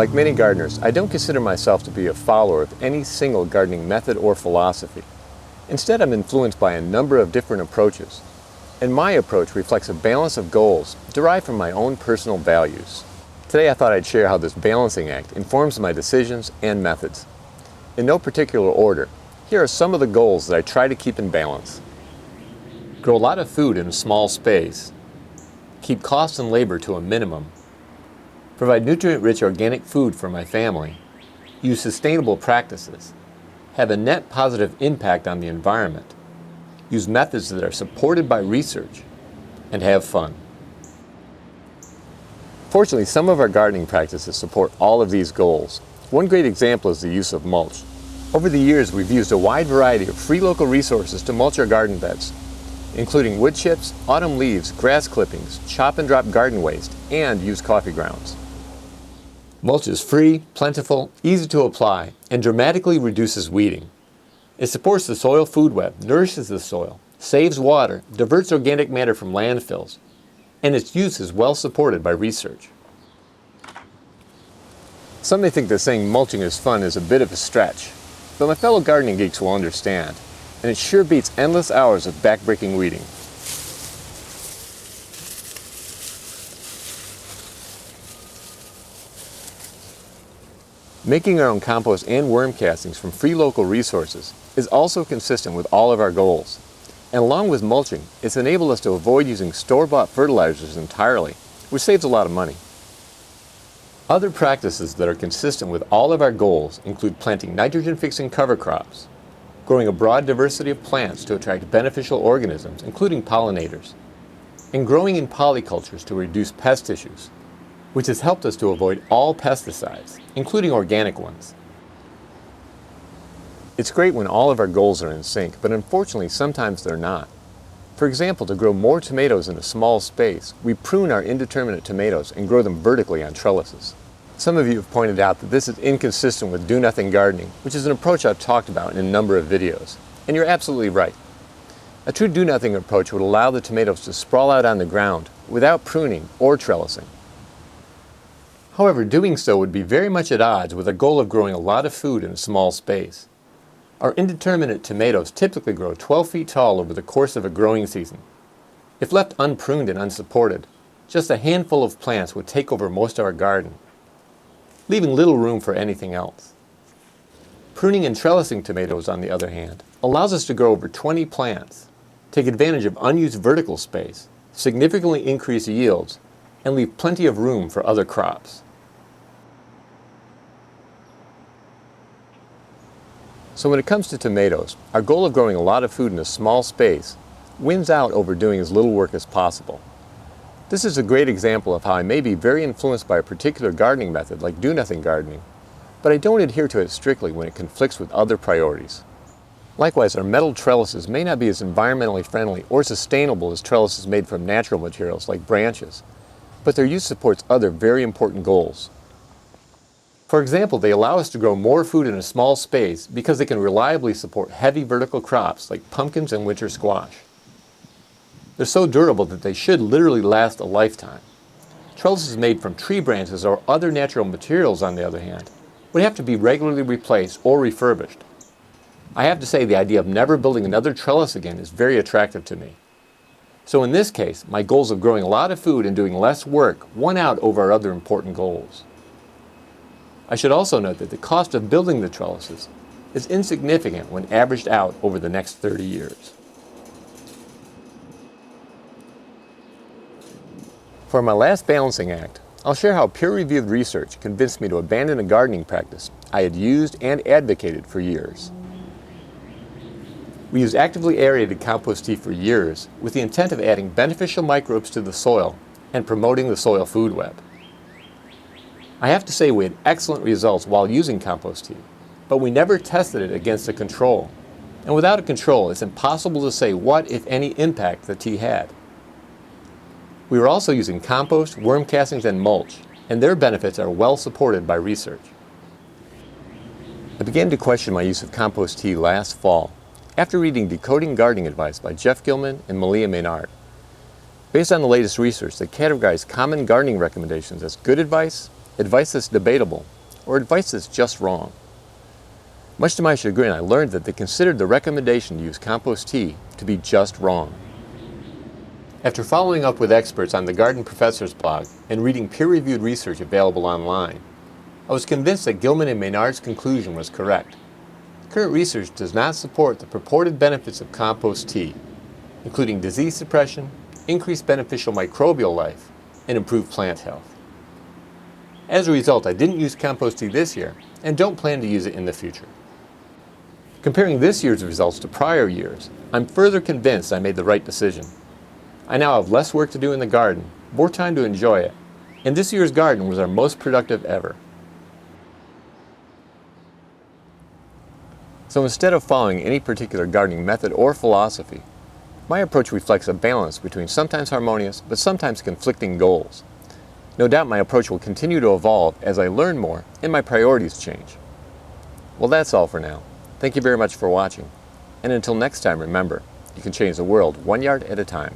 Like many gardeners, I don't consider myself to be a follower of any single gardening method or philosophy. Instead, I'm influenced by a number of different approaches, and my approach reflects a balance of goals derived from my own personal values. Today I thought I'd share how this balancing act informs my decisions and methods. In no particular order, here are some of the goals that I try to keep in balance. Grow a lot of food in a small space. Keep costs and labor to a minimum. Provide nutrient-rich organic food for my family. Use sustainable practices. Have a net positive impact on the environment. Use methods that are supported by research. And have fun. Fortunately, some of our gardening practices support all of these goals. One great example is the use of mulch. Over the years, we've used a wide variety of free local resources to mulch our garden beds, including wood chips, autumn leaves, grass clippings, chop and drop garden waste, and used coffee grounds. Mulch is free, plentiful, easy to apply, and dramatically reduces weeding. It supports the soil food web, nourishes the soil, saves water, diverts organic matter from landfills, and its use is well supported by research. Some may think that saying mulching is fun is a bit of a stretch, but my fellow gardening geeks will understand, and it sure beats endless hours of back-breaking weeding. Making our own compost and worm castings from free local resources is also consistent with all of our goals. And along with mulching, it's enabled us to avoid using store-bought fertilizers entirely, which saves a lot of money. Other practices that are consistent with all of our goals include planting nitrogen-fixing cover crops, growing a broad diversity of plants to attract beneficial organisms, including pollinators, and growing in polycultures to reduce pest issues, which has helped us to avoid all pesticides, including organic ones. It's great when all of our goals are in sync, but unfortunately sometimes they're not. For example, to grow more tomatoes in a small space, we prune our indeterminate tomatoes and grow them vertically on trellises. Some of you have pointed out that this is inconsistent with do-nothing gardening, which is an approach I've talked about in a number of videos. And you're absolutely right. A true do-nothing approach would allow the tomatoes to sprawl out on the ground without pruning or trellising. However, doing so would be very much at odds with the goal of growing a lot of food in a small space. Our indeterminate tomatoes typically grow 12 feet tall over the course of a growing season. If left unpruned and unsupported, just a handful of plants would take over most of our garden, leaving little room for anything else. Pruning and trellising tomatoes, on the other hand, allows us to grow over 20 plants, take advantage of unused vertical space, significantly increase yields, and leave plenty of room for other crops. So when it comes to tomatoes, our goal of growing a lot of food in a small space wins out over doing as little work as possible. This is a great example of how I may be very influenced by a particular gardening method like do-nothing gardening, but I don't adhere to it strictly when it conflicts with other priorities. Likewise, our metal trellises may not be as environmentally friendly or sustainable as trellises made from natural materials like branches, but their use supports other very important goals. For example, they allow us to grow more food in a small space because they can reliably support heavy vertical crops like pumpkins and winter squash. They're so durable that they should literally last a lifetime. Trellises made from tree branches or other natural materials, on the other hand, would have to be regularly replaced or refurbished. I have to say the idea of never building another trellis again is very attractive to me. So in this case, my goals of growing a lot of food and doing less work won out over our other important goals. I should also note that the cost of building the trellises is insignificant when averaged out over the next 30 years. For my last balancing act, I'll share how peer-reviewed research convinced me to abandon a gardening practice I had used and advocated for years. We used actively aerated compost tea for years with the intent of adding beneficial microbes to the soil and promoting the soil food web. I have to say we had excellent results while using compost tea, but we never tested it against a control. And without a control, it's impossible to say what, if any, impact the tea had. We were also using compost, worm castings, and mulch, and their benefits are well supported by research. I began to question my use of compost tea last fall after reading Decoding Gardening Advice by Jeff Gilman and Malia Maynard. Based on the latest research that categorized common gardening recommendations as good advice, advice that's debatable, or advice that's just wrong. Much to my chagrin, I learned that they considered the recommendation to use compost tea to be just wrong. After following up with experts on the Garden Professor's blog and reading peer-reviewed research available online, I was convinced that Gilman and Maynard's conclusion was correct. Current research does not support the purported benefits of compost tea, including disease suppression, increased beneficial microbial life, and improved plant health. As a result, I didn't use compost tea this year and don't plan to use it in the future. Comparing this year's results to prior years, I'm further convinced I made the right decision. I now have less work to do in the garden, more time to enjoy it, and this year's garden was our most productive ever. So instead of following any particular gardening method or philosophy, my approach reflects a balance between sometimes harmonious but sometimes conflicting goals. No doubt my approach will continue to evolve as I learn more and my priorities change. Well, that's all for now. Thank you very much for watching. And until next time, remember, you can change the world 1 yard at a time.